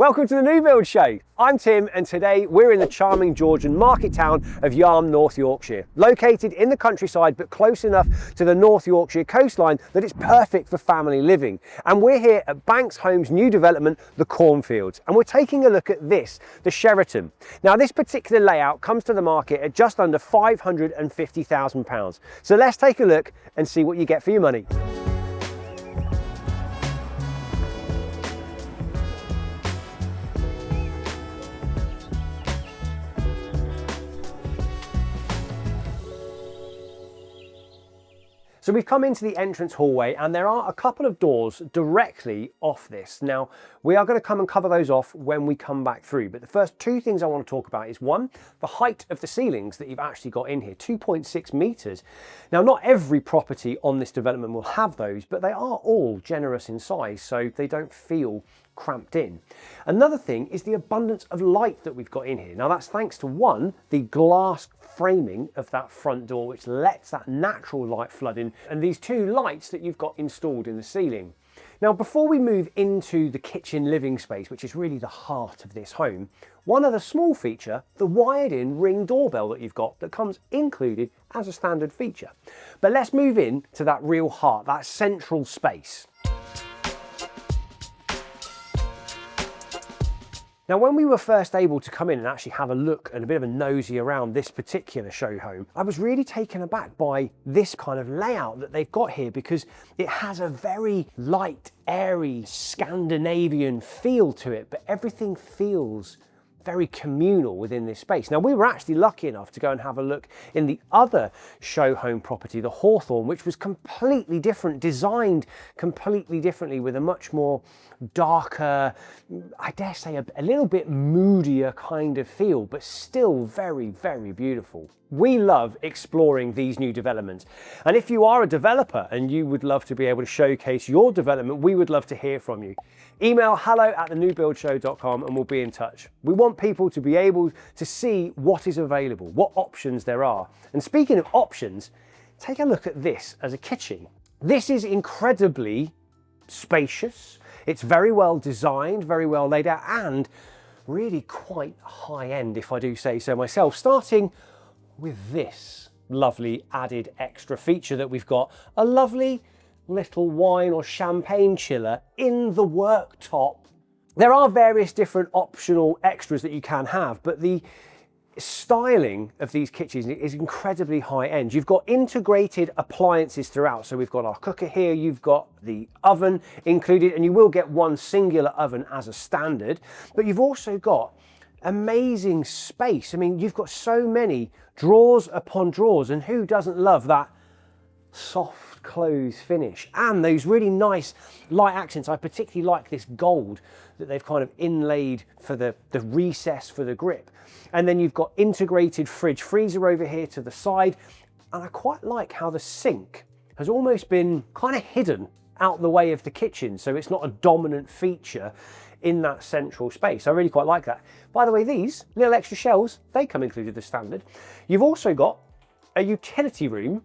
Welcome to the New Build Show. I'm Tim and today we're in the charming Georgian market town of Yarm, North Yorkshire. Located in the countryside but close enough to the North Yorkshire coastline that it's perfect for family living. And we're here at Banks Homes' new development, the Cornfields. And we're taking a look at this, the Sheraton. Now this particular layout comes to the market at just under £550,000. So let's take a look and see what you get for your money. So we've come into the entrance hallway and there are a couple of doors directly off this. Now, we are going to come and cover those off when we come back through. But the first two things I want to talk about is one, the height of the ceilings that you've actually got in here, 2.6 metres. Now, not every property on this development will have those, but they are all generous in size, so they don't feel cramped in. Another thing is the abundance of light that we've got in here. Now that's thanks to one, the glass framing of that front door, which lets that natural light flood in, and these two lights that you've got installed in the ceiling. Now before we move into the kitchen living space, which is really the heart of this home, one other small feature, the wired in ring doorbell that you've got that comes included as a standard feature. But let's move in to that real heart, that central space. Now, when we were first able to come in and actually have a look and a bit of a nosy around this particular show home, I was really taken aback by this kind of layout that they've got here, because it has a very light, airy, Scandinavian feel to it, but everything feels very communal within this space. Now, we were actually lucky enough to go and have a look in the other show home property, the Hawthorne, which was completely different, designed completely differently with a much more darker, I dare say a little bit moodier kind of feel, but still very, very beautiful. We love exploring these new developments. And if you are a developer and you would love to be able to showcase your development, we would love to hear from you. Email hello@thenewbuildshow.com and we'll be in touch. We want people to be able to see what is available, what options there are. And speaking of options, take a look at this as a kitchen. This is incredibly spacious. It's very well designed, very well laid out, and really quite high end, if I do say so myself, starting with this lovely added extra feature that we've got, a lovely little wine or champagne chiller in the worktop. There are various different optional extras that you can have, but the styling of these kitchens is incredibly high end. You've got integrated appliances throughout. So we've got our cooker here, you've got the oven included, and you will get one singular oven as a standard, but you've also got amazing space. I mean, you've got so many drawers upon drawers, and who doesn't love that soft close finish and those really nice light accents? I particularly like this gold that they've kind of inlaid for the recess for the grip. And then you've got integrated fridge freezer over here to the side, and I quite like how the sink has almost been kind of hidden out the way of the kitchen, so it's not a dominant feature in that central space. I really quite like that. By the way, these little extra shelves, they come included as standard. You've also got a utility room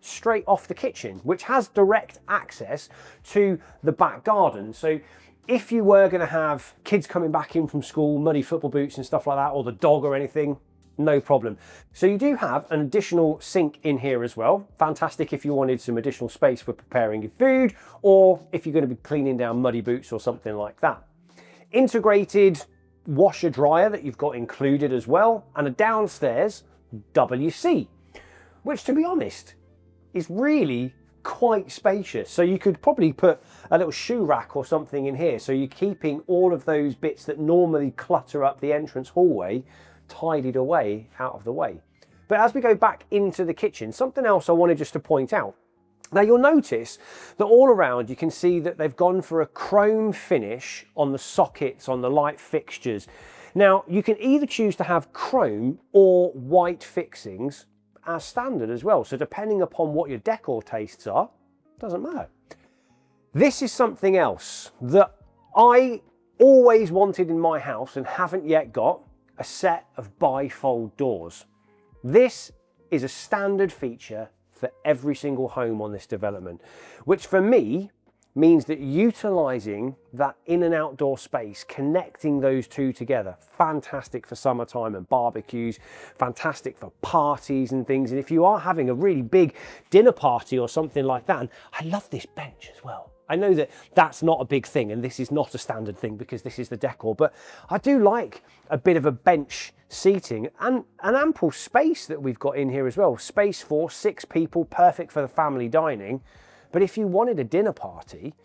straight off the kitchen, which has direct access to the back garden. So if you were going to have kids coming back in from school, muddy football boots and stuff like that, or the dog or anything, no problem. So you do have an additional sink in here as well. Fantastic if you wanted some additional space for preparing your food, or if you're going to be cleaning down muddy boots or something like that. Integrated washer dryer that you've got included as well, and a downstairs WC, which, to be honest, is really quite spacious. So you could probably put a little shoe rack or something in here, so you're keeping all of those bits that normally clutter up the entrance hallway tidied away out of the way. But as we go back into the kitchen, something else I wanted just to point out. Now you'll notice that all around you can see that they've gone for a chrome finish on the sockets, on the light fixtures. Now you can either choose to have chrome or white fixings as standard as well. So depending upon what your decor tastes are, doesn't matter. This is something else that I always wanted in my house and haven't yet got, a set of bifold doors. This is a standard feature for every single home on this development, which for me means that utilising that in and outdoor space, connecting those two together, fantastic for summertime and barbecues, fantastic for parties and things. And if you are having a really big dinner party or something like that, and I love this bench as well. I know that that's not a big thing and this is not a standard thing because this is the decor, but I do like a bit of a bench seating and an ample space that we've got in here as well. Space for 6 people, perfect for the family dining. But if you wanted a dinner party,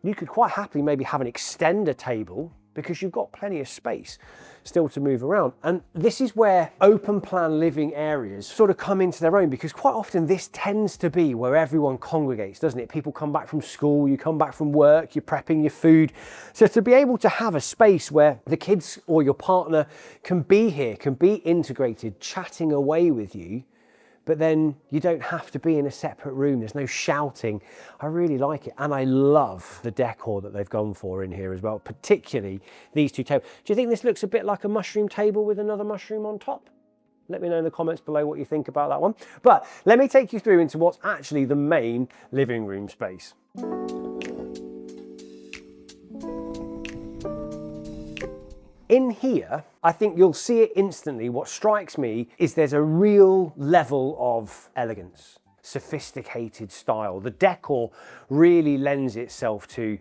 you could quite happily maybe have an extender table because you've got plenty of space still to move around. And this is where open plan living areas sort of come into their own, because quite often this tends to be where everyone congregates, doesn't it? People come back from school, you come back from work, you're prepping your food. So to be able to have a space where the kids or your partner can be here, can be integrated, chatting away with you, but then you don't have to be in a separate room. There's no shouting. I really like it. And I love the decor that they've gone for in here as well, particularly these two tables. Do you think this looks a bit like a mushroom table with another mushroom on top? Let me know in the comments below what you think about that one. But let me take you through into what's actually the main living room space. In here, I think you'll see it instantly. What strikes me is there's a real level of elegance, sophisticated style. The decor really lends itself to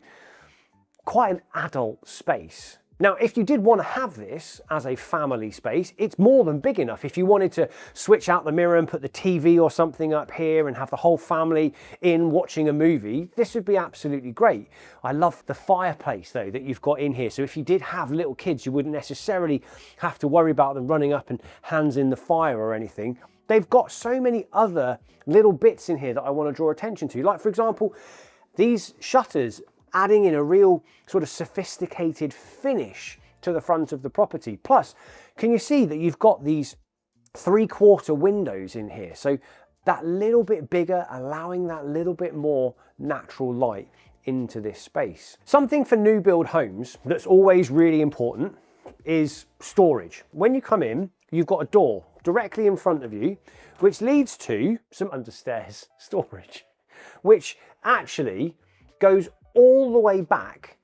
quite an adult space. Now, if you did want to have this as a family space, it's more than big enough. If you wanted to switch out the mirror and put the TV or something up here and have the whole family in watching a movie, this would be absolutely great. I love the fireplace though that you've got in here. So if you did have little kids, you wouldn't necessarily have to worry about them running up and hands in the fire or anything. They've got so many other little bits in here that I want to draw attention to. Like for example, these shutters, adding in a real sort of sophisticated finish to the front of the property. Plus, can you see that you've got these 3/4 windows in here? So that little bit bigger, allowing that little bit more natural light into this space. Something for new build homes that's always really important is storage. When you come in, you've got a door directly in front of you, which leads to some understairs storage, which actually goes all the way back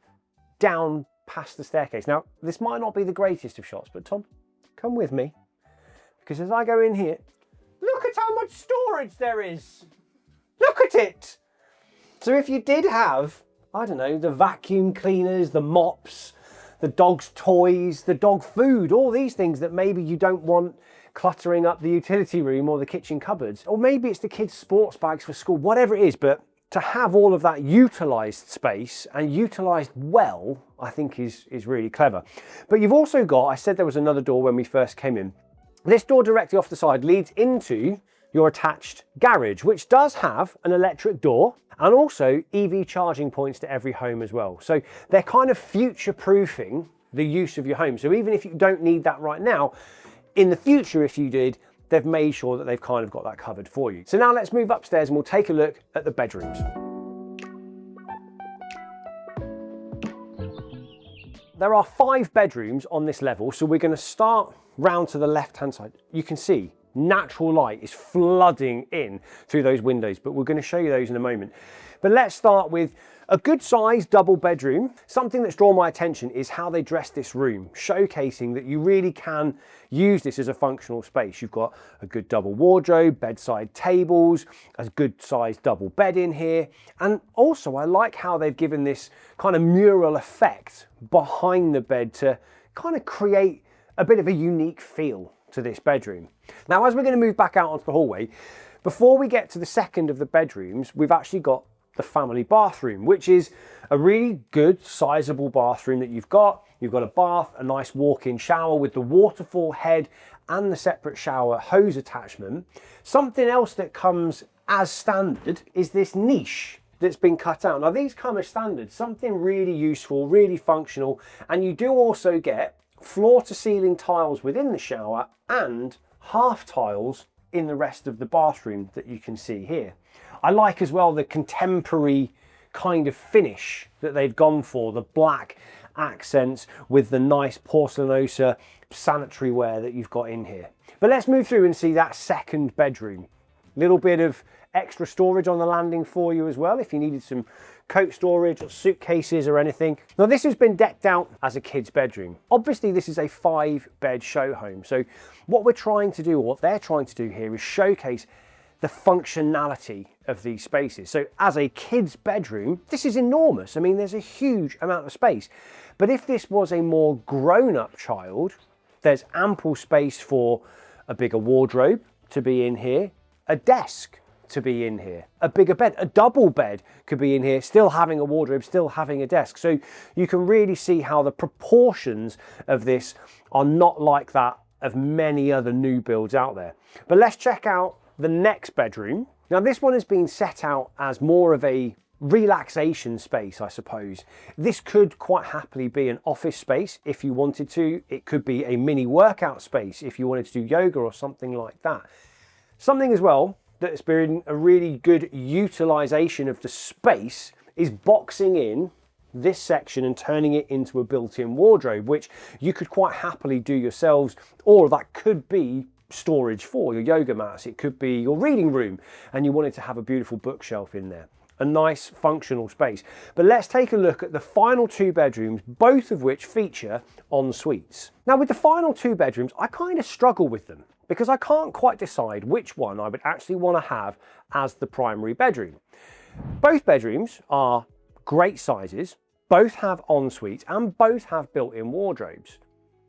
down past the staircase. Now, this might not be the greatest of shots, but Tom, come with me, because as I go in here, look at how much storage there is. Look at it. So if you did have, I don't know, the vacuum cleaners, the mops, the dog's toys, the dog food, all these things that maybe you don't want cluttering up the utility room or the kitchen cupboards, or maybe it's the kids' sports bags for school, whatever it is, but to have all of that utilised space and utilised well, I think is really clever. But you've also got, I said there was another door when we first came in. This door directly off the side leads into your attached garage, which does have an electric door and also EV charging points to every home as well. So they're kind of future-proofing the use of your home. So even if you don't need that right now, in the future, if you did, they've made sure that they've kind of got that covered for you. So now let's move upstairs and we'll take a look at the bedrooms. There are 5 bedrooms on this level, so we're going to start round to the left-hand side. You can see natural light is flooding in through those windows, but we're going to show you those in a moment. But let's start with a good sized double bedroom. Something that's drawn my attention is how they dress this room, showcasing that you really can use this as a functional space. You've got a good double wardrobe, bedside tables, a good sized double bed in here. And also I like how they've given this kind of mural effect behind the bed to kind of create a bit of a unique feel to this bedroom. Now, as we're going to move back out onto the hallway, before we get to the second of the bedrooms, we've actually got the family bathroom, which is a really good sizable bathroom that you've got. You've got a bath, a nice walk-in shower with the waterfall head and the separate shower hose attachment. Something else that comes as standard is this niche that's been cut out. Now these come as standard, something really useful, really functional, and you do also get floor to ceiling tiles within the shower and half tiles in the rest of the bathroom that you can see here. I like as well the contemporary kind of finish that they've gone for, the black accents with the nice porcelanosa sanitary ware that you've got in here. But let's move through and see that second bedroom. Little bit of extra storage on the landing for you as well if you needed some coat storage or suitcases or anything. Now this has been decked out as a kid's bedroom. Obviously this is a 5-bed show home, so what we're trying to do, or what they're trying to do here, is showcase the functionality of these spaces. So as a kid's bedroom, this is enormous. I mean, there's a huge amount of space. But if this was a more grown-up child, there's ample space for a bigger wardrobe to be in here, a desk to be in here, a bigger bed, a double bed could be in here, still having a wardrobe, still having a desk. So you can really see how the proportions of this are not like that of many other new builds out there. But let's check out the next bedroom. Now this one has been set out as more of a relaxation space, I suppose. This could quite happily be an office space if you wanted to. It could be a mini workout space if you wanted to do yoga or something like that. Something as well that's been a really good utilization of the space is boxing in this section and turning it into a built-in wardrobe, which you could quite happily do yourselves, or that could be storage for your yoga mats. It could be your reading room and you wanted to have a beautiful bookshelf in there. A nice functional space. But let's take a look at the final 2 bedrooms, both of which feature en suites. Now with the final 2 bedrooms, I kind of struggle with them because I can't quite decide which one I would actually want to have as the primary bedroom. Both bedrooms are great sizes, both have en suites and both have built-in wardrobes.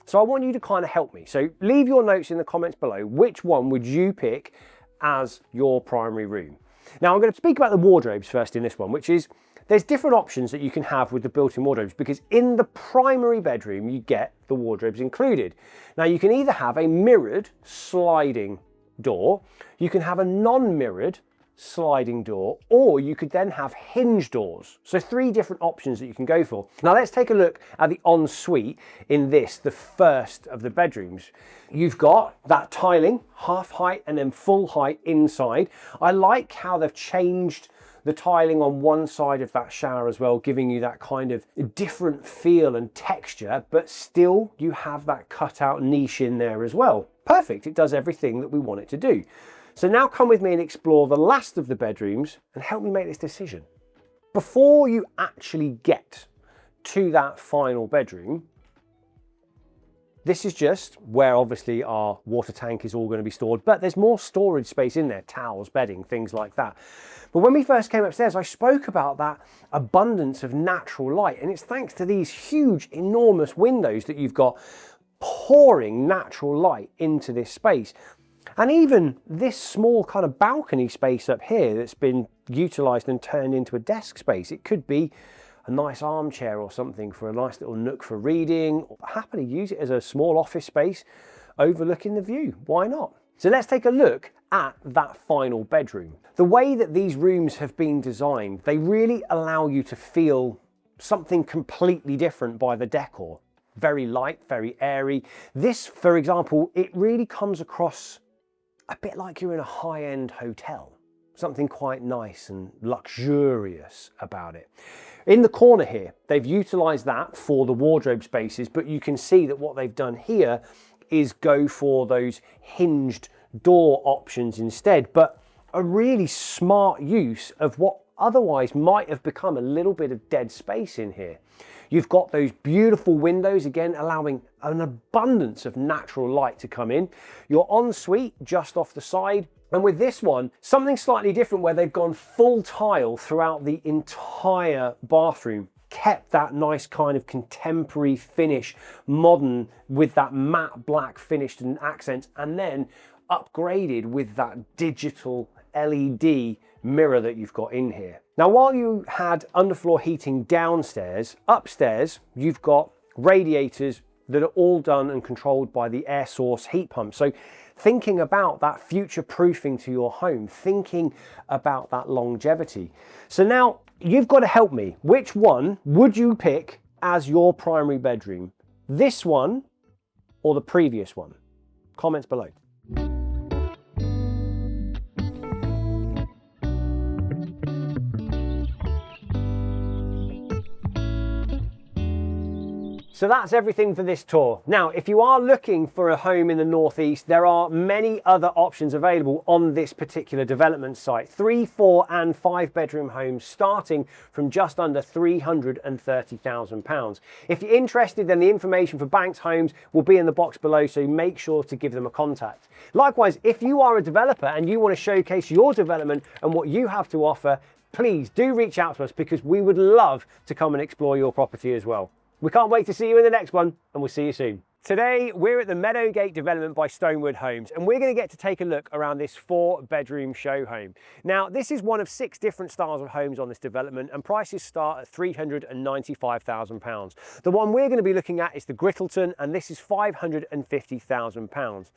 So I want you to kind of help me. So leave your notes in the comments below. Which one would you pick as your primary room? Now I'm going to speak about the wardrobes first in this one, which is there's different options that you can have with the built-in wardrobes, because in the primary bedroom you get the wardrobes included. Now you can either have a mirrored sliding door, you can have a non-mirrored sliding door, or you could then have hinge doors. So 3 different options that you can go for. Now let's take a look at the ensuite in this, the first of the bedrooms. You've got that tiling, half height and then full height inside. I like how they've changed the tiling on one side of that shower as well, giving you that kind of different feel and texture, but still you have that cutout niche in there as well. Perfect, it does everything that we want it to do. So now come with me and explore the last of the bedrooms and help me make this decision. Before you actually get to that final bedroom, this is just where obviously our water tank is all going to be stored, but there's more storage space in there, towels, bedding, things like that. But when we first came upstairs, I spoke about that abundance of natural light, and it's thanks to these huge, enormous windows that you've got pouring natural light into this space. And even this small kind of balcony space up here that's been utilised and turned into a desk space, it could be a nice armchair or something for a nice little nook for reading, or happily use it as a small office space overlooking the view. Why not? So let's take a look at that final bedroom. The way that these rooms have been designed, they really allow you to feel something completely different by the decor. Very light, very airy. This, for example, it really comes across a bit like you're in a high-end hotel. Something quite nice and luxurious about it. In the corner here, they've utilised that for the wardrobe spaces, but you can see that what they've done here is go for those hinged door options instead, but a really smart use of what otherwise might have become a little bit of dead space in here. You've got those beautiful windows, again, allowing an abundance of natural light to come in. Your ensuite just off the side. And with this one, something slightly different where they've gone full tile throughout the entire bathroom. Kept that nice kind of contemporary finish, modern, with that matte black finish and accents, and then upgraded with that digital LED mirror that you've got in here. Now, while you had underfloor heating downstairs, upstairs you've got radiators that are all done and controlled by the air source heat pump. So thinking about that future proofing to your home, thinking about that longevity. So now you've got to help me. Which one would you pick as your primary bedroom? This one or the previous one? Comments below. So that's everything for this tour. Now, if you are looking for a home in the northeast, there are many other options available on this particular development site. 3, 4 and 5 bedroom homes starting from just under £330,000. If you're interested, then the information for Banks Homes will be in the box below, so make sure to give them a contact. Likewise, if you are a developer and you want to showcase your development and what you have to offer, please do reach out to us, because we would love to come and explore your property as well. We can't wait to see you in the next one, and we'll see you soon. Today, we're at the Meadowgate development by Stonewood Homes, and we're going to get to take a look around this 4-bedroom show home. Now, this is one of 6 different styles of homes on this development, and prices start at £395,000. The one we're going to be looking at is the Grittleton, and this is £550,000.